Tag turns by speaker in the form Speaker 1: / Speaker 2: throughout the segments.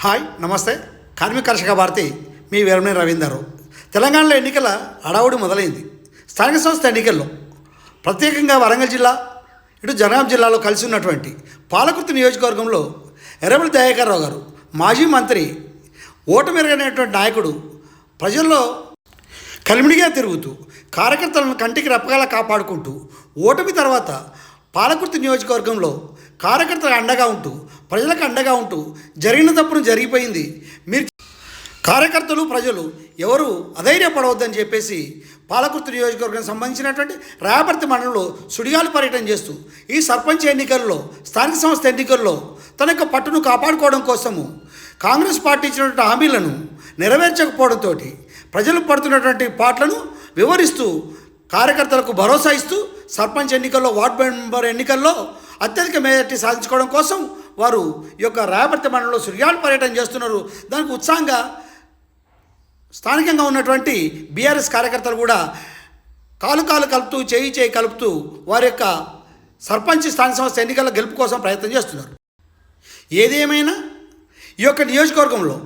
Speaker 1: Hi నమస్తే. కార్మిక కర్షక భారతి మీ వీరమణి రవీందర్. తెలంగాణలో ఎన్నికల హడావుడి మొదలైంది. స్థానిక సంస్థ ఎన్నికల్లో ప్రత్యేకంగా వరంగల్ జిల్లా ఇటు జనగాం జిల్లాలో కలిసి ఉన్నటువంటి పాలకుర్తి నియోజకవర్గంలో ఎర్రబెల్లి దయాకర్ రావు గారు మాజీ మంత్రి ఓటమిరగనటువంటి నాయకుడు ప్రజల్లో కలిమిడిగా తిరుగుతూ కార్యకర్తలను కంటికి రెప్పగలా కాపాడుకుంటూ ఓటమి తర్వాత పాలకుర్తి నియోజకవర్గంలో కార్యకర్తలకు అండగా ఉంటూ ప్రజలకు అండగా ఉంటూ జరిగిన తప్పును జరిగిపోయింది, మీరు కార్యకర్తలు ప్రజలు ఎవరు అధైర్యపడవద్దని చెప్పేసి పాలకుర్తి నియోజకవర్గం సంబంధించినటువంటి రాయపర్తి మండలంలో సుడిగాలి పర్యటన చేస్తూ ఈ సర్పంచ్ ఎన్నికల్లో స్థానిక సంస్థ ఎన్నికల్లో తన యొక్క పట్టును కాపాడుకోవడం కోసము కాంగ్రెస్ పార్టీ ఇచ్చినటువంటి హామీలను నెరవేర్చకపోవడంతో ప్రజలు పడుతున్నటువంటి పాటలను వివరిస్తూ కార్యకర్తలకు భరోసా ఇస్తూ సర్పంచ్ ఎన్నికల్లో వార్డు మెంబర్ ఎన్నికల్లో అత్యధిక మెజార్టీ సాధించుకోవడం కోసం వారు ఈ యొక్క రాయపర్తి మండలంలో సుడిగాలి పర్యటన చేస్తున్నారు. దానికి ఉత్సాహంగా స్థానికంగా ఉన్నటువంటి బీఆర్ఎస్ కార్యకర్తలు కూడా కాలు కలుపుతూ చేయి కలుపుతూ వారి యొక్క సర్పంచ్ స్థానిక సంస్థ ఎన్నికల గెలుపు కోసం ప్రయత్నం చేస్తున్నారు. ఏదేమైనా ఈ యొక్క నియోజకవర్గంలో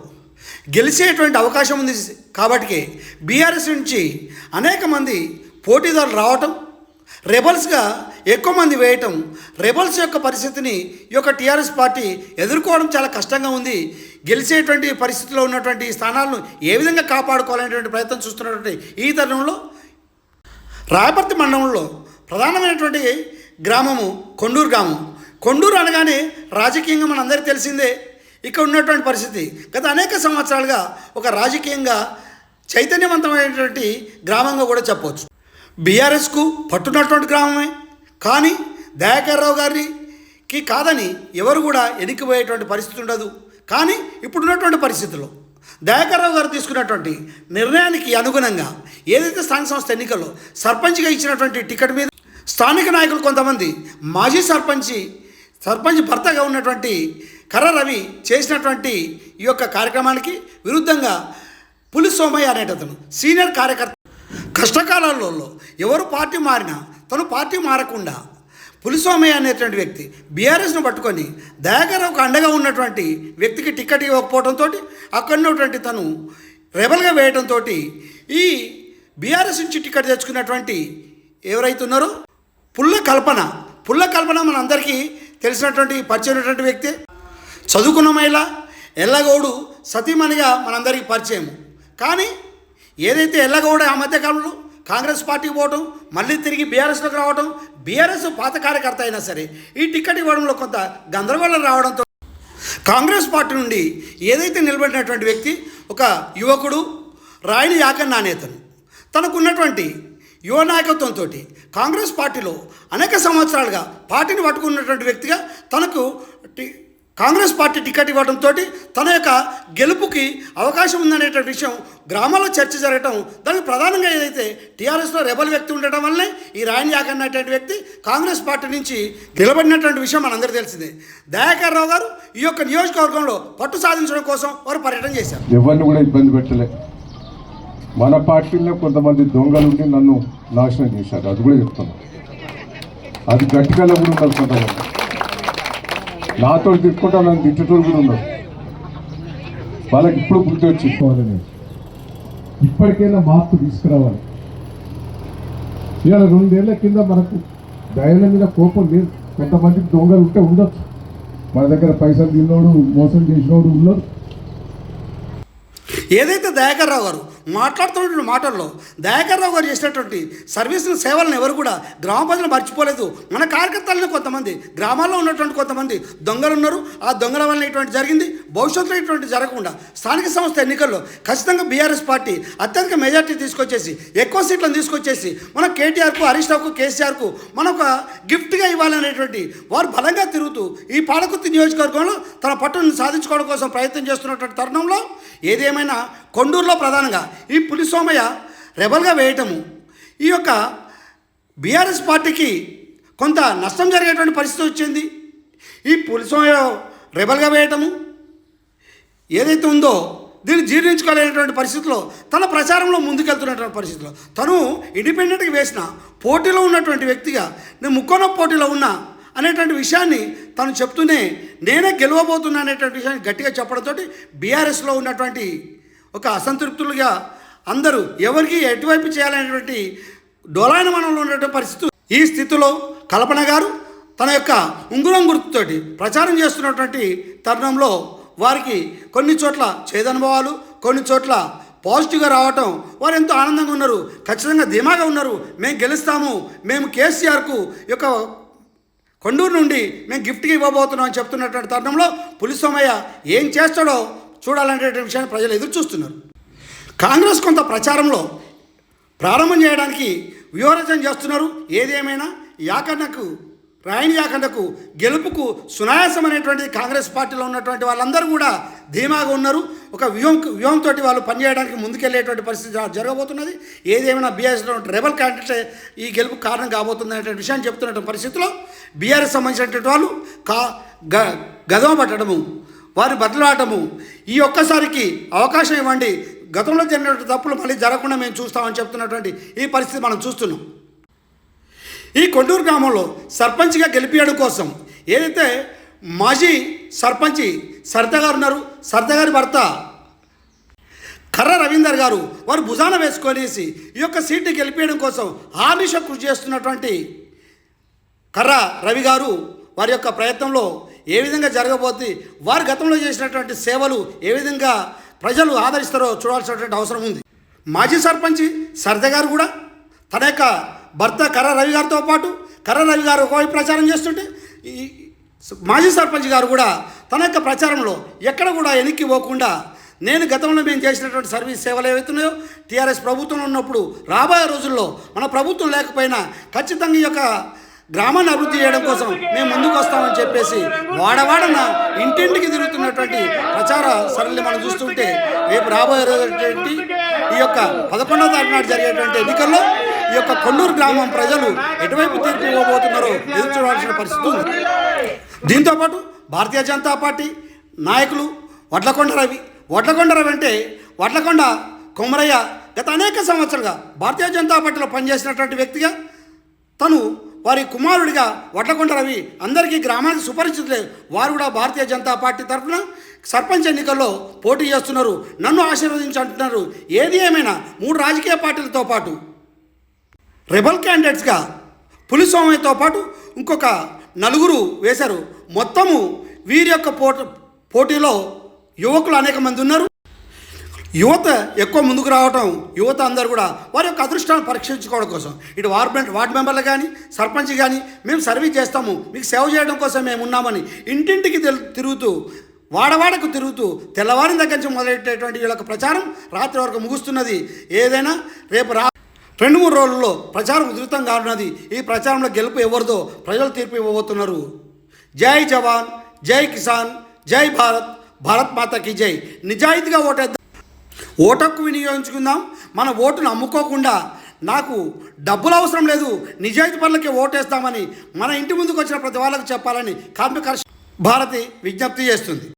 Speaker 1: గెలిచేటువంటి అవకాశం ఉంది కాబట్టి బీఆర్ఎస్ నుంచి అనేక మంది పోటీదారులు రావటం, రెబల్స్గా ఎక్కువ మంది వేయటం, రెబల్స్ యొక్క పరిస్థితిని ఈ యొక్క టీఆర్ఎస్ పార్టీ ఎదుర్కోవడం చాలా కష్టంగా ఉంది. గెలిచేటువంటి పరిస్థితిలో ఉన్నటువంటి స్థానాలను ఏ విధంగా కాపాడుకోవాలనేటువంటి ప్రయత్నం చూస్తున్నటువంటి ఈ తరుణంలో రాయపర్తి మండలంలో ప్రధానమైనటువంటి గ్రామము కొండూరు గ్రామం. కొండూరు అనగానే రాజకీయంగా మనందరికీ తెలిసిందే ఇక్కడ ఉన్నటువంటి పరిస్థితి. గత అనేక సంవత్సరాలుగా ఒక రాజకీయంగా చైతన్యవంతమైనటువంటి గ్రామంగా కూడా చెప్పవచ్చు. బీఆర్ఎస్కు పట్టున్నటువంటి గ్రామమే, కానీ దయాకర్ రావు గారికి కాదని ఎవరు కూడా ఎన్నికపోయేటువంటి పరిస్థితి ఉండదు. కానీ ఇప్పుడున్నటువంటి పరిస్థితుల్లో దయాకర్ రావు గారు తీసుకున్నటువంటి నిర్ణయానికి అనుగుణంగా ఏదైతే స్థానిక సంస్థ ఎన్నికల్లో సర్పంచ్గా ఇచ్చినటువంటి టికెట్ మీద స్థానిక నాయకులు కొంతమంది మాజీ సర్పంచ్ భర్తగా ఉన్నటువంటి కర్ర రవి చేసినటువంటి ఈ యొక్క కార్యక్రమానికి విరుద్ధంగా పులి సోమయ్య అనేటతను సీనియర్ కార్యకర్త కష్టకాలాలలో ఎవరు పార్టీ మారినా తను పార్టీ మారకుండా పులి సోమయ్య అనేటువంటి వ్యక్తి బీఆర్ఎస్ను పట్టుకొని దయాకర్రావుకు అండగా ఉన్నటువంటి వ్యక్తికి టికెట్ ఇవ్వకపోవడంతో అక్కడ ఉన్నటువంటి తను రెబల్గా వేయడంతో ఈ బీఆర్ఎస్ నుంచి టికెట్ తెచ్చుకున్నటువంటి ఎవరైతే ఉన్నారో పుల్ల కల్పన మనందరికీ తెలిసినటువంటి పరిచయమైనటువంటి వ్యక్తి, చదువుకున్న మహిళ, ఎల్లగౌడు సతీమణిగా మనందరికీ పరిచయం. కానీ ఏదైతే ఎల్లగౌడ ఆ మధ్యకాలంలో కాంగ్రెస్ పార్టీకి పోవటం, మళ్ళీ తిరిగి బీఆర్ఎస్లోకి రావడం, బీఆర్ఎస్ పాత కార్యకర్త అయినా సరే ఈ టికెట్ ఇవ్వడంలో కొంత గందరగోళం రావడంతో కాంగ్రెస్ పార్టీ నుండి ఏదైతే నిలబడినటువంటి వ్యక్తి ఒక యువకుడు రాయని యాకన్న అనేతను తనకున్నటువంటి యువ నాయకత్వంతో కాంగ్రెస్ పార్టీలో అనేక సంవత్సరాలుగా పార్టీని పట్టుకున్నటువంటి వ్యక్తిగా తనకు కాంగ్రెస్ పార్టీ టికెట్ ఇవ్వడంతో తన యొక్క గెలుపుకి అవకాశం ఉందనేటువంటి విషయం గ్రామాల్లో చర్చ జరగటం, దానికి ప్రధానంగా ఏదైతే టీఆర్ఎస్లో రెబల్ వ్యక్తి ఉండటం వల్లనే ఈ రాయని యాకన్నటువంటి వ్యక్తి కాంగ్రెస్ పార్టీ నుంచి నిలబడినటువంటి విషయం మనందరికీ తెలిసిందే. దయాకర్ రావు గారు ఈ యొక్క నియోజకవర్గంలో పట్టు సాధించడం కోసం వారు పర్యటన చేశారు.
Speaker 2: ఎవరిని కూడా ఇబ్బంది పెట్టలే. మన పార్టీలో కొంతమంది దొంగలుండి నన్ను నాశనం చేశారు, అది కూడా చెప్తాను. అది గట్టిగా కూడా ఉన్నారు, కొంతమంది నాతో తిట్టుకుంటా నన్ను తిట్టేటోళ్ళు కూడా ఉన్నారు. వాళ్ళకి ఇప్పుడు బుద్ధి వచ్చిపోవాలని ఇప్పటికైనా మార్పు తీసుకురావాలి. ఇవాళ 2 ఏళ్ల కింద మనకు దయల మీద కోపం లేదు. కొంతమందికి దొంగలు ఉంటే ఉండొచ్చు, మన దగ్గర పైసలు తిన్నోడు మోసం చేసినోడు ఉన్నారు.
Speaker 1: ఏదైతే దయాకర్ రావు గారు మాట్లాడుతున్నటువంటి మాటల్లో దయాకర్ రావు గారు చేసినటువంటి సర్వీసుల సేవలను ఎవరు కూడా గ్రామ ప్రజలు మర్చిపోలేదు. మన కార్యకర్తలను కొంతమంది గ్రామాల్లో ఉన్నటువంటి కొంతమంది దొంగలు ఉన్నారు. ఆ దొంగల వల్ల ఇటువంటి జరిగింది. భవిష్యత్తులో ఇటువంటి జరగకుండా స్థానిక సంస్థ ఎన్నికల్లో ఖచ్చితంగా బీఆర్ఎస్ పార్టీ అత్యధిక మెజార్టీ తీసుకొచ్చేసి ఎక్కువ సీట్లను తీసుకొచ్చేసి మన కేటీఆర్కు, హరీష్ రావుకు, కేసీఆర్కు మనకు గిఫ్ట్గా ఇవ్వాలనేటువంటి వారు బలంగా తిరుగుతూ ఈ పాలకుర్తి నియోజకవర్గంలో తన పట్టును సాధించుకోవడం కోసం ప్రయత్నం చేస్తున్నటువంటి తరుణంలో ఏదేమైనా కొండూరులో ప్రధానంగా ఈ పులి సోమయ్య రెబల్గా వేయటము ఈ యొక్క బీఆర్ఎస్ పార్టీకి కొంత నష్టం జరిగేటువంటి పరిస్థితి వచ్చింది. ఈ పులి సోమయ్య రెబల్గా వేయటము ఏదైతే ఉందో దీన్ని జీర్ణించుకోలేనటువంటి పరిస్థితిలో తన ప్రచారంలో ముందుకెళ్తున్నటువంటి పరిస్థితిలో తను ఇండిపెండెంట్గా వేసిన పోటీలో ఉన్నటువంటి వ్యక్తిగా నేను ముక్కోన పోటీలో ఉన్నా అనేటువంటి విషయాన్ని తను చెప్తూనే నేనే గెలవబోతున్నా అనేటువంటి విషయాన్ని గట్టిగా చెప్పడంతో బీఆర్ఎస్లో ఉన్నటువంటి ఒక అసంతృప్తులుగా అందరూ ఎవరికి ఎటువైపు చేయాలనేటువంటి డోలాయనమనంలో ఉన్నటువంటి పరిస్థితి. ఈ స్థితిలో కల్పన గారు తన యొక్క ఉంగురం గుర్తుతోటి ప్రచారం చేస్తున్నటువంటి తరుణంలో వారికి కొన్ని చోట్ల చేదనుభవాలు, కొన్ని చోట్ల పాజిటివ్గా రావటం, వారు ఎంతో ఆనందంగా ఉన్నారు, ఖచ్చితంగా ధీమాగా ఉన్నారు. మేము గెలుస్తాము, మేము కేసీఆర్కు యొక్క కొండూరు నుండి మేము గిఫ్ట్గా ఇవ్వబోతున్నాం అని చెప్తున్నటువంటి తరుణంలో పులి సోమయ్య ఏం చేస్తాడో చూడాలనేటువంటి విషయాన్ని ప్రజలు ఎదురు చూస్తున్నారు. కాంగ్రెస్ కొంత ప్రచారంలో ప్రారంభం చేయడానికి వ్యూహరచన చేస్తున్నారు. ఏదేమైనా రాయని యాకన్నకు గెలుపుకు సునాయాసం అనేటువంటి కాంగ్రెస్ పార్టీలో ఉన్నటువంటి వాళ్ళందరూ కూడా ధీమాగా ఉన్నారు. ఒక వ్యూహంతో వాళ్ళు పనిచేయడానికి ముందుకెళ్ళేటువంటి పరిస్థితి జరగబోతున్నది. ఏదేమైనా బీఆర్ఎస్లో రెబల్ క్యాండిడేట్ ఈ గెలుపు కారణం కాబోతుంది అనేటువంటి విషయాన్ని చెప్తున్నటువంటి పరిస్థితిలో బీఆర్ఎస్ సంబంధించినటువంటి వాళ్ళు గదవ పట్టడము, వారి బదలాటము, ఈ ఒక్కసారికి అవకాశం ఇవ్వండి, గతంలో జరిగినటువంటి తప్పులు మళ్ళీ జరగకుండా మేము చూస్తామని చెప్తున్నటువంటి ఈ పరిస్థితి మనం చూస్తున్నాం. ఈ కొండూరు గ్రామంలో సర్పంచ్గా గెలిపించడం కోసం ఏదైతే మాజీ సర్పంచి సరిత గారు ఉన్నారు, సరిత గారి భర్త కర్ర రవీందర్ గారు వారు భుజాన వేసుకొనేసి ఈ యొక్క సీట్ని గెలిపించడం కోసం ఆర్నిష కృషి చేస్తున్నటువంటి కర్ర రవి గారు వారి యొక్క ప్రయత్నంలో ఏ విధంగా జరగబోతుంది, వారు గతంలో చేసినటువంటి సేవలు ఏ విధంగా ప్రజలు ఆదరిస్తారో చూడాల్సినటువంటి అవసరం ఉంది. మాజీ సర్పంచి సరిత గారు కూడా తన యొక్క భర్త కర్ర రవి గారితో పాటు కర్ర రవి గారు ఒకవైపు ప్రచారం చేస్తుంటే ఈ మాజీ సర్పంచ్ గారు కూడా తన యొక్క ప్రచారంలో ఎక్కడ కూడా వెనక్కి పోకుండా నేను గతంలో మేము చేసినటువంటి సర్వీస్ సేవలు ఏవైతున్నాయో టీఆర్ఎస్ ప్రభుత్వంలో ఉన్నప్పుడు రాబోయే రోజుల్లో మన ప్రభుత్వం లేకపోయినా ఖచ్చితంగా ఈ యొక్క గ్రామాన్ని అభివృద్ధి చేయడం కోసం మేము ముందుకు వస్తామని చెప్పేసి వాడవాడన ఇంటింటికి తిరుగుతున్నటువంటి ప్రచార సరళి మనం చూస్తుంటే రేపు రాబోయే రోజు ఈ యొక్క 11వ తారీఖు నాడు జరిగేటువంటి ఎన్నికల్లో ఈ యొక్క కొండూరు గ్రామం ప్రజలు ఎటువైపు తీర్పు ఇవ్వబోతున్నారో ఎదురు చూడాల్సిన పరిస్థితి ఉంది. దీంతోపాటు భారతీయ జనతా పార్టీ నాయకులు వడ్లకొండ రవి అంటే వడ్లకొండ కొమరయ్య గత అనేక సంవత్సరాలుగా భారతీయ జనతా పార్టీలో పనిచేసినటువంటి వ్యక్తిగా తను వారి కుమారుడిగా వడ్లకొండ రవి అందరికీ గ్రామానికి సుపరిచితులే. వారు కూడా భారతీయ జనతా పార్టీ తరఫున సర్పంచ్ ఎన్నికల్లో పోటీ చేస్తున్నారు, నన్ను ఆశీర్వదించి అంటున్నారు. ఏది ఏమైనా 3 రాజకీయ పార్టీలతో పాటు రెబల్ క్యాండిడేట్స్గా పులి సోమయ్యతో పాటు ఇంకొక 4 వేశారు. మొత్తము వీరి యొక్క పోటీలో యువకులు అనేక మంది ఉన్నారు. యువత ఎక్కువ ముందుకు రావటం, యువత అందరూ కూడా వారి యొక్క అదృష్టాన్ని పరీక్షించుకోవడం కోసం ఇటు వార్డు మెంబర్లు కానీ సర్పంచ్ కానీ మేము సర్వీస్ చేస్తాము, మీకు సేవ చేయడం కోసం మేము ఉన్నామని ఇంటింటికి తిరుగుతూ వాడవాడకు తిరుగుతూ తెల్లవారిన దగ్గర నుంచి మొదలెట్టేటువంటి వీళ్ళకి ప్రచారం రాత్రి వరకు ముగుస్తున్నది. ఏదైనా రేపు 2-3 రోజుల్లో ప్రచారం ఉధృతం కానున్నది. ఈ ప్రచారంలో గెలుపు ఎవరిదో ప్రజలు తీర్పు ఇవ్వబోతున్నారు. జై జవాన్, జై కిసాన్, జై భారత్, భారత్ మాతకి జై. నిజాయితీగా ఓటుకు వినియోగించుకుందాం. మన ఓటును అమ్ముకోకుండా నాకు డబ్బులు అవసరం లేదు, నిజాయితీ పనులకి ఓటేస్తామని మన ఇంటి ముందుకు వచ్చిన ప్రతి వాళ్ళకు చెప్పాలని కార్మిక భారతి విజ్ఞప్తి చేస్తుంది.